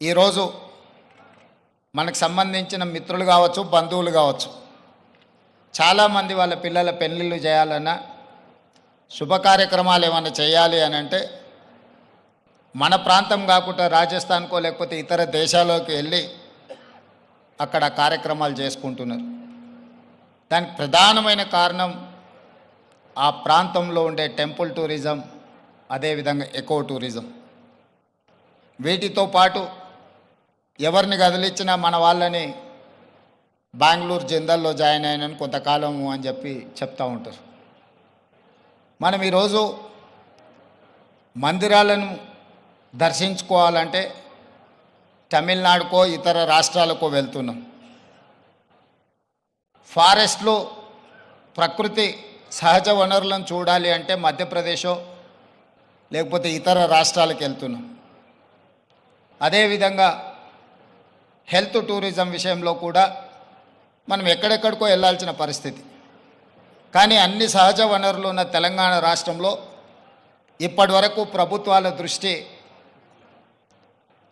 ఈరోజు మనకు సంబంధించిన మిత్రులు కావచ్చు, బంధువులు కావచ్చు, చాలామంది వాళ్ళ పిల్లల పెళ్ళిళ్ళు చేయాలన్నా, శుభ కార్యక్రమాలు ఏమైనా చేయాలి అని అంటే మన ప్రాంతం కాకుండా రాజస్థాన్కో లేకపోతే ఇతర దేశాల్లోకి వెళ్ళి అక్కడ కార్యక్రమాలు చేసుకుంటున్నారు. దానికి ప్రధానమైన కారణం ఆ ప్రాంతంలో ఉండే టెంపుల్ టూరిజం, అదేవిధంగా ఎకో టూరిజం. వీటితో పాటు ఎవరిని కదిలిచ్చినా మన వాళ్ళని బెంగళూరు జిందల్లో జాయిన్ అయినని కొంతకాలము అని చెప్పి చెప్తూ ఉంటారు. మనం ఈరోజు మందిరాలను దర్శించుకోవాలంటే తమిళనాడుకో ఇతర రాష్ట్రాలకో వెళ్తున్నాం. ఫారెస్ట్లో ప్రకృతి సహజ వనరులను చూడాలి అంటే మధ్యప్రదేశో లేకపోతే ఇతర రాష్ట్రాలకు వెళ్తున్నాం. అదేవిధంగా హెల్త్ టూరిజం విషయంలో కూడా మనం ఎక్కడెక్కడికో వెళ్ళాల్సిన పరిస్థితి. కానీ అన్ని సహజ వనరులు ఉన్న తెలంగాణ రాష్ట్రంలో ఇప్పటి వరకు ప్రభుత్వాల దృష్టి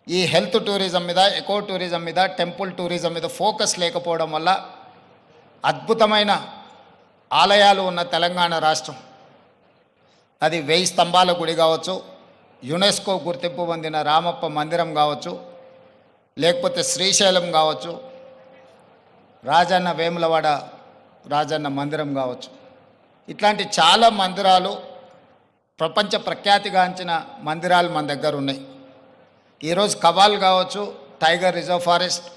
ఈ హెల్త్ టూరిజం మీద, ఎకో టూరిజం మీద, టెంపుల్ టూరిజం మీద ఫోకస్ లేకపోవడం వల్ల అద్భుతమైన ఆలయాలు ఉన్న తెలంగాణ రాష్ట్రం, అది 1000 స్తంభాల గుడి కావచ్చు, యునెస్కో గుర్తింపు పొందిన రామప్ప మందిరం కావచ్చు, లేకపోతే శ్రీశైలం కావచ్చు, రాజన్న వేములవాడ రాజన్న మందిరం కావచ్చు, ఇట్లాంటి చాలా మందిరాలు, ప్రపంచ ప్రఖ్యాతిగాంచిన మందిరాలు మన దగ్గర ఉన్నాయి. ఈరోజు కవాల్ కావచ్చు, tiger reserve forest,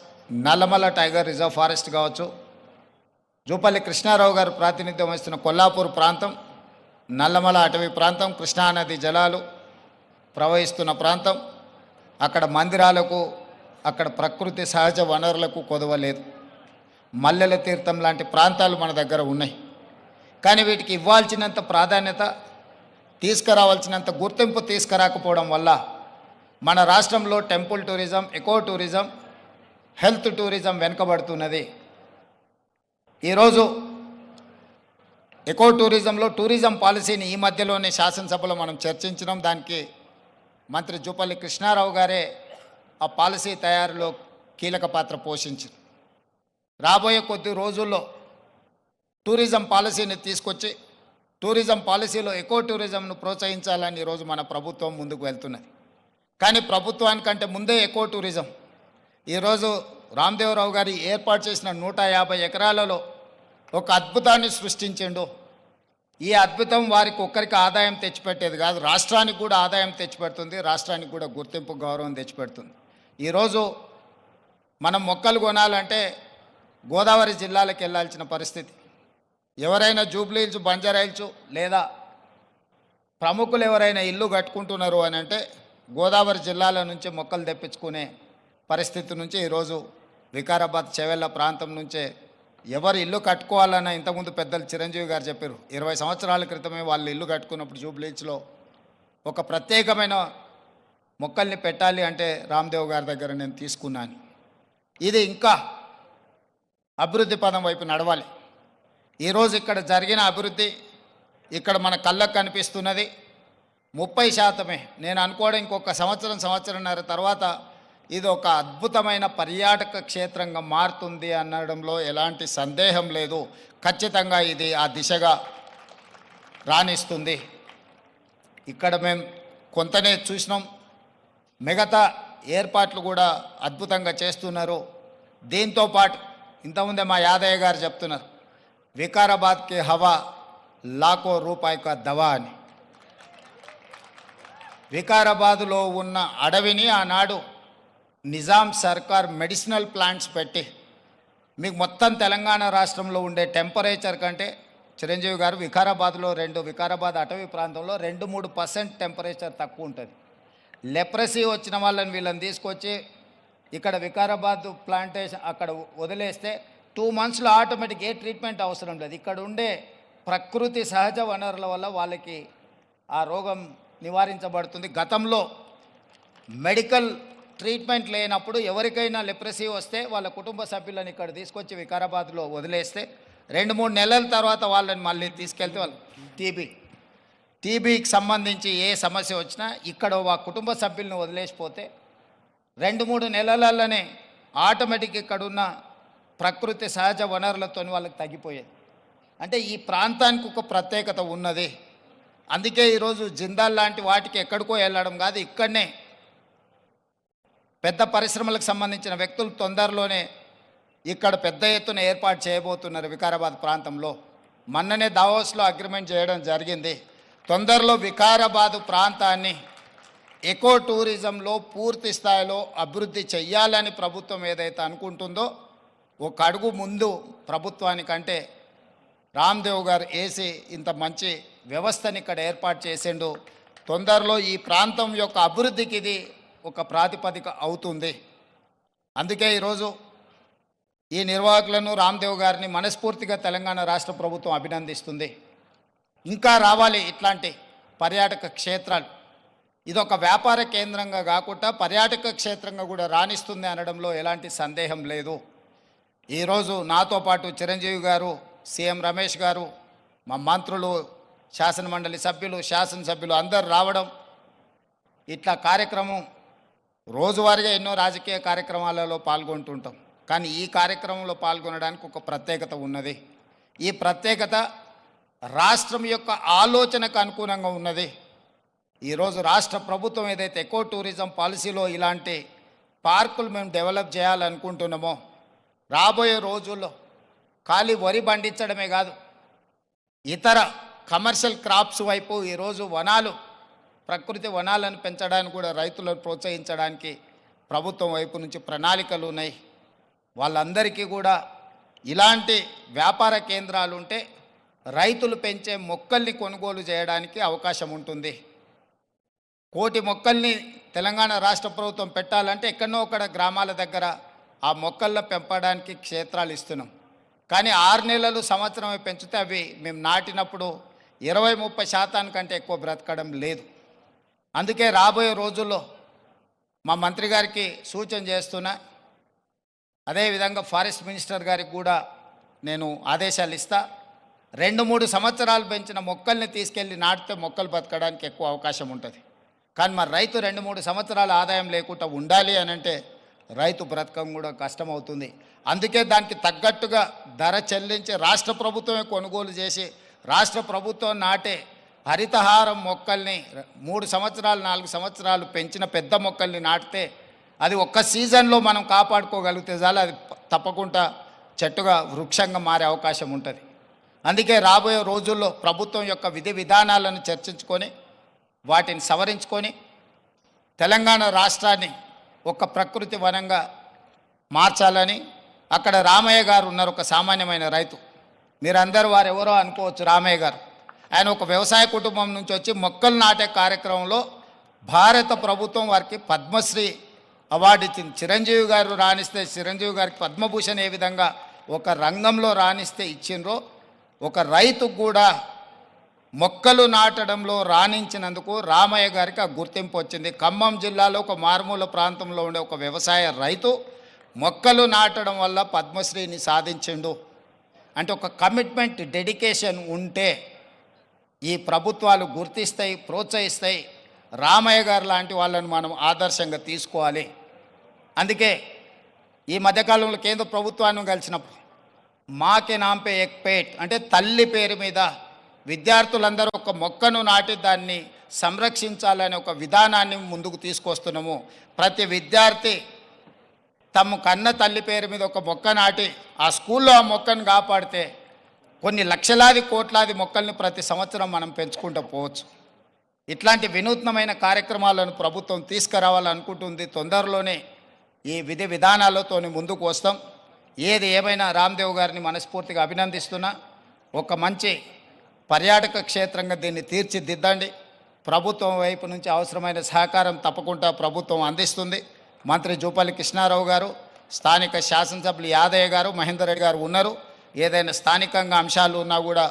Nallamala tiger reserve forest కావచ్చు, జూపల్లి కృష్ణారావు గారు ప్రాతినిధ్యం వహిస్తున్న కొల్లాపూర్ ప్రాంతం, నల్లమల అటవీ ప్రాంతం, కృష్ణానది జలాలు ప్రవహిస్తున్న ప్రాంతం, అక్కడ మందిరాలకు, అక్కడ ప్రకృతి సహజ వనరులకు కొదవలేదు. మల్లెల తీర్థం లాంటి ప్రాంతాలు మన దగ్గర ఉన్నాయి. కానీ వీటికి ఇవ్వాల్సినంత ప్రాధాన్యత, తీసుకురావాల్సినంత గుర్తింపు తీసుకురాకపోవడం వల్ల మన రాష్ట్రంలో temple tourism, eco tourism, health tourism వెనుకబడుతున్నది. ఈరోజు ఎకో టూరిజంలో టూరిజం పాలసీని ఈ మధ్యలోనే శాసనసభలో మనం చర్చించినాం. దానికి మంత్రి జూపల్లి కృష్ణారావు గారే ఆ పాలసీ తయారులో కీలక పాత్ర పోషించారు. రాబోయే కొద్ది రోజుల్లో టూరిజం పాలసీని తీసుకొచ్చి టూరిజం పాలసీలో ఎకో టూరిజంను ప్రోత్సహించాలని ఈరోజు మన ప్రభుత్వం ముందుకు వెళ్తున్నది. కానీ ప్రభుత్వానికంటే ముందే ఎకో టూరిజం ఈరోజు రామదేవరావు గారి ఏర్పాటు చేసిన 150 ఎకరాలలో ఒక అద్భుతాన్ని సృష్టించిండు. ఈ అద్భుతం వారికి ఒక్కరికి ఆదాయం తెచ్చిపెట్టేది కాదు, రాష్ట్రానికి కూడా ఆదాయం తెచ్చిపెడుతుంది, రాష్ట్రానికి కూడా గుర్తింపు, గౌరవం తెచ్చిపెడుతుంది. ఈరోజు మనం మొక్కలు కొనాలంటే గోదావరి జిల్లాలకు వెళ్ళాల్సిన పరిస్థితి. ఎవరైనా జూబ్లీ హిల్స్, బంజారా హిల్స్ లేదా ప్రముఖులు ఎవరైనా ఇల్లు కట్టుకుంటున్నారు అని అంటే గోదావరి జిల్లాల నుంచి మొక్కలు తెప్పించుకునే పరిస్థితి నుంచి ఈరోజు వికారాబాద్ చెవెళ్ళ ప్రాంతం నుంచే ఎవరు ఇల్లు కట్టుకోవాలన్నా, ఇంతకుముందు పెద్దలు చిరంజీవి గారు చెప్పారు, 20 సంవత్సరాల క్రితమే వాళ్ళు ఇల్లు కట్టుకున్నప్పుడు జూబ్లీ హిల్స్లో ఒక ప్రత్యేకమైన మొక్కల్ని పెట్టాలి అంటే రామ్దేవ్ గారి దగ్గర నేను తీసుకున్నాను. ఇది ఇంకా అభివృద్ధి పదం వైపు నడవాలి. ఈరోజు ఇక్కడ జరిగిన అభివృద్ధి ఇక్కడ మన కళ్ళకు కనిపిస్తున్నది 30%. నేను అనుకోవడం ఇంకొక సంవత్సరంన్నర తర్వాత ఇది ఒక అద్భుతమైన పర్యాటక క్షేత్రంగా మారుతుంది అనడంలో ఎలాంటి సందేహం లేదు. ఖచ్చితంగా ఇది ఆ దిశగా రాణిస్తుంది. ఇక్కడ మేము కొంతనే చూసినాం, మిగతా ఏర్పాట్లు కూడా అద్భుతంగా చేస్తున్నారు. దీంతో పాటు ఇంతకుముందే మా యాదయ్య గారు చెప్తున్నారు, వికారాబాద్కి హవా లాఖో రూపాయిక దవా అని. వికారాబాదులో ఉన్న అడవిని ఆనాడు నిజాం సర్కార్ మెడిసినల్ ప్లాంట్స్ పెట్టి మీకు మొత్తం తెలంగాణ రాష్ట్రంలో ఉండే టెంపరేచర్ కంటే చిరంజీవి గారు వికారాబాద్లో వికారాబాద్ అటవీ ప్రాంతంలో 2-3% టెంపరేచర్ తక్కువ ఉంటుంది. లెప్రసీ వచ్చిన వాళ్ళని వీళ్ళని తీసుకొచ్చి ఇక్కడ వికారాబాద్ ప్లాంటేషన్ అక్కడ వదిలేస్తే 2 monthsలో ఆటోమేటిక్ ఏ ట్రీట్మెంట్ అవసరం లేదు. ఇక్కడ ఉండే ప్రకృతి సహజ వనరుల వల్ల వాళ్ళకి ఆ రోగం నివారించబడుతుంది. గతంలో మెడికల్ ట్రీట్మెంట్ లేనప్పుడు ఎవరికైనా లెప్రసీ వస్తే వాళ్ళ కుటుంబ సభ్యులను ఇక్కడ తీసుకొచ్చి వికారాబాద్లో వదిలేస్తే 2-3 నెలల తర్వాత వాళ్ళని మళ్ళీ తీసుకెళ్తే వాళ్ళు టీబీకి సంబంధించి ఏ సమస్య వచ్చినా ఇక్కడ కుటుంబ సభ్యులను వదిలేసిపోతే 2-3 నెలలలోనే ఆటోమేటిక్ ఇక్కడున్న ప్రకృతి సహజ వనరులతో వాళ్ళకి తగ్గిపోయేది. అంటే ఈ ప్రాంతానికి ఒక ప్రత్యేకత ఉన్నది. అందుకే ఈరోజు జిందాల్ లాంటి వాటికి ఎక్కడికో వెళ్ళడం కాదు, ఇక్కడనే పెద్ద పరిశ్రమలకు సంబంధించిన వ్యక్తులు తొందరలోనే ఇక్కడ పెద్ద ఎత్తున ఏర్పాటు చేయబోతున్నారు వికారాబాద్ ప్రాంతంలో. మొన్ననే దావోస్లో అగ్రిమెంట్ చేయడం జరిగింది. తొందరలో వికారాబాద్ ప్రాంతాన్ని ఎకో టూరిజంలో పూర్తి స్థాయిలో అభివృద్ధి చెయ్యాలని ప్రభుత్వం ఏదైతే అనుకుంటుందో ఒక అడుగు ముందు ప్రభుత్వానికంటే రామ్దేవ్ గారు వేసి ఇంత మంచి వ్యవస్థని ఇక్కడ ఏర్పాటు చేసిండు. తొందరలో ఈ ప్రాంతం యొక్క అభివృద్ధికి ఇది ఒక ప్రాతిపదిక అవుతుంది. అందుకే ఈరోజు ఈ నిర్వాహకులను రామ్దేవ్ గారిని మనస్ఫూర్తిగా తెలంగాణ రాష్ట్ర ప్రభుత్వం అభినందిస్తుంది. ఇంకా రావాలి ఇట్లాంటి పర్యాటక క్షేత్రాలు. ఇదొక వ్యాపార కేంద్రంగా కాకుండా పర్యాటక క్షేత్రంగా కూడా రాణిస్తుంది అనడంలో ఎలాంటి సందేహం లేదు. ఈరోజు నాతో పాటు చిరంజీవి గారు, సీఎం రమేష్ గారు, మా మంత్రులు, శాసనమండలి సభ్యులు, శాసనసభ్యులు అందరు రావడం, ఇట్లా కార్యక్రమం రోజువారీగా ఎన్నో రాజకీయ కార్యక్రమాలలో పాల్గొంటుంటాం. కానీ ఈ కార్యక్రమంలో పాల్గొనడానికి ఒక ప్రత్యేకత ఉన్నది. ఈ ప్రత్యేకత రాష్ట్రం యొక్క ఆలోచనకు అనుగుణంగా ఉన్నది. ఈరోజు రాష్ట్ర ప్రభుత్వం ఏదైతే ఎకో టూరిజం పాలసీలో ఇలాంటి పార్కులు మేము డెవలప్ చేయాలనుకుంటున్నామో, రాబోయే రోజుల్లో ఖాళీ వరి పండించడమే కాదు, ఇతర కమర్షియల్ క్రాప్స్ వైపు ఈరోజు వనాలు, ప్రకృతి వనాలను పెంచడానికి కూడా రైతులను ప్రోత్సహించడానికి ప్రభుత్వం వైపు నుంచి ప్రణాళికలు ఉన్నాయి. వాళ్ళందరికీ కూడా ఇలాంటి వ్యాపార కేంద్రాలు ఉంటే రైతులు పెంచే మొక్కల్ని కొనుగోలు చేయడానికి అవకాశం ఉంటుంది. 1,000,000 మొక్కల్ని తెలంగాణ రాష్ట్ర ప్రభుత్వం పెట్టాలంటే ఎక్కడనో అక్కడ గ్రామాల దగ్గర ఆ మొక్కల్లో పెంపడానికి క్షేత్రాలు ఇస్తున్నాం. కానీ 6 నెలలు సంవత్సరమే పెంచితే అవి మేము నాటినప్పుడు 20-30% కంటే ఎక్కువ బ్రతకడం లేదు. అందుకే రాబోయే రోజుల్లో మా మంత్రి గారికి సూచన చేస్తున్నా, అదేవిధంగా ఫారెస్ట్ మినిస్టర్ గారికి కూడా నేను ఆదేశాలు ఇస్తా. 2-3 సంవత్సరాలు పెంచిన మొక్కల్ని తీసుకెళ్ళి నాటితే మొక్కలు బతకడానికి ఎక్కువ అవకాశం ఉంటుంది. కానీ మరి రైతు 2-3 సంవత్సరాల ఆదాయం లేకుండా ఉండాలి అని అంటే రైతు బ్రతకం కూడా కష్టమవుతుంది. అందుకే దానికి తగ్గట్టుగా ధర చెల్లించి రాష్ట్ర ప్రభుత్వమే కొనుగోలు చేసి రాష్ట్ర ప్రభుత్వం నాటే హరితహారం మొక్కల్ని 3 సంవత్సరాలు 4 సంవత్సరాలు పెంచిన పెద్ద మొక్కల్ని నాటితే అది ఒక్క సీజన్లో మనం కాపాడుకోగలిగితే చాలు, అది తప్పకుండా చెట్టుగా వృక్షంగా మారే అవకాశం ఉంటుంది. అందుకే రాబోయే రోజుల్లో ప్రభుత్వం యొక్క విధి విధానాలను చర్చించుకొని వాటిని సవరించుకొని తెలంగాణ రాష్ట్రాన్ని ఒక ప్రకృతి వనంగా మార్చాలని. అక్కడ రామయ్య గారు ఉన్నారు, ఒక సామాన్యమైన రైతు. మీరందరూ వారు ఎవరో అనుకోవచ్చు. రామయ్య గారు ఆయన ఒక వ్యవసాయ కుటుంబం నుంచి వచ్చి మొక్కలు నాటే కార్యక్రమంలో భారత ప్రభుత్వం వారికి పద్మశ్రీ అవార్డు ఇచ్చింది. చిరంజీవి గారు రాణిస్తే చిరంజీవి గారికి పద్మభూషణ్ ఏ విధంగా ఒక రంగంలో రాణిస్తే ఇచ్చిండ్రో, ఒక రైతుకు కూడా మొక్కలు నాటడంలో రాణించినందుకు రామయ్య గారికి ఆ గుర్తింపు వచ్చింది. ఖమ్మం జిల్లాలో ఒక మారుమూల ప్రాంతంలో ఉండే ఒక వ్యవసాయ రైతు మొక్కలు నాటడం వల్ల పద్మశ్రీని సాధించిండు. అంటే ఒక కమిట్మెంట్, డెడికేషన్ ఉంటే ఈ ప్రభుత్వాలు గుర్తిస్తాయి, ప్రోత్సహిస్తాయి. రామయ్య గారు లాంటి వాళ్ళని మనం ఆదర్శంగా తీసుకోవాలి. అందుకే ఈ మధ్యకాలంలో కేంద్ర ప్రభుత్వాన్ని కలిసినప్పుడు మాకే నాంపే ఎక్ పేట్ అంటే తల్లి పేరు మీద విద్యార్థులందరూ ఒక మొక్కను నాటి దాన్ని సంరక్షించాలనే ఒక విధానాన్ని ముందుకు తీసుకొస్తున్నాము. ప్రతి విద్యార్థి తమ కన్న తల్లి పేరు మీద ఒక మొక్క నాటి ఆ స్కూల్లో ఆ మొక్కను కాపాడితే కొన్ని లక్షలాది కోట్లాది మొక్కల్ని ప్రతి సంవత్సరం మనం పెంచుకుంటూ పోవచ్చు. ఇట్లాంటి వినూత్నమైన కార్యక్రమాలను ప్రభుత్వం తీసుకురావాలనుకుంటుంది. తొందరలోనే ఈ విధి విధానాలతో ముందుకు వస్తాం. ఏది ఏమైనా రామ్దేవ్ గారిని మనస్ఫూర్తిగా అభినందిస్తున్నా. ఒక మంచి పర్యాటక క్షేత్రంగా దీన్ని తీర్చిదిద్దండి. ప్రభుత్వం వైపు నుంచి అవసరమైన సహకారం తప్పకుండా ప్రభుత్వం అందిస్తుంది. మంత్రి జూపల్లి కృష్ణారావు గారు, స్థానిక శాసనసభ్యులు యాదయ్య గారు, మహేందర్ రెడ్డి గారు ఉన్నారు. ఏదైనా స్థానికంగా అంశాలు ఉన్నా కూడా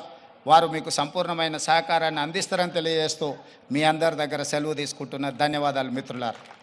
వారు మీకు సంపూర్ణమైన సహకారాన్ని అందిస్తారని తెలియజేస్తూ మీ అందరి దగ్గర సెలవు తీసుకుంటున్నారు. ధన్యవాదాలు మిత్రులారా.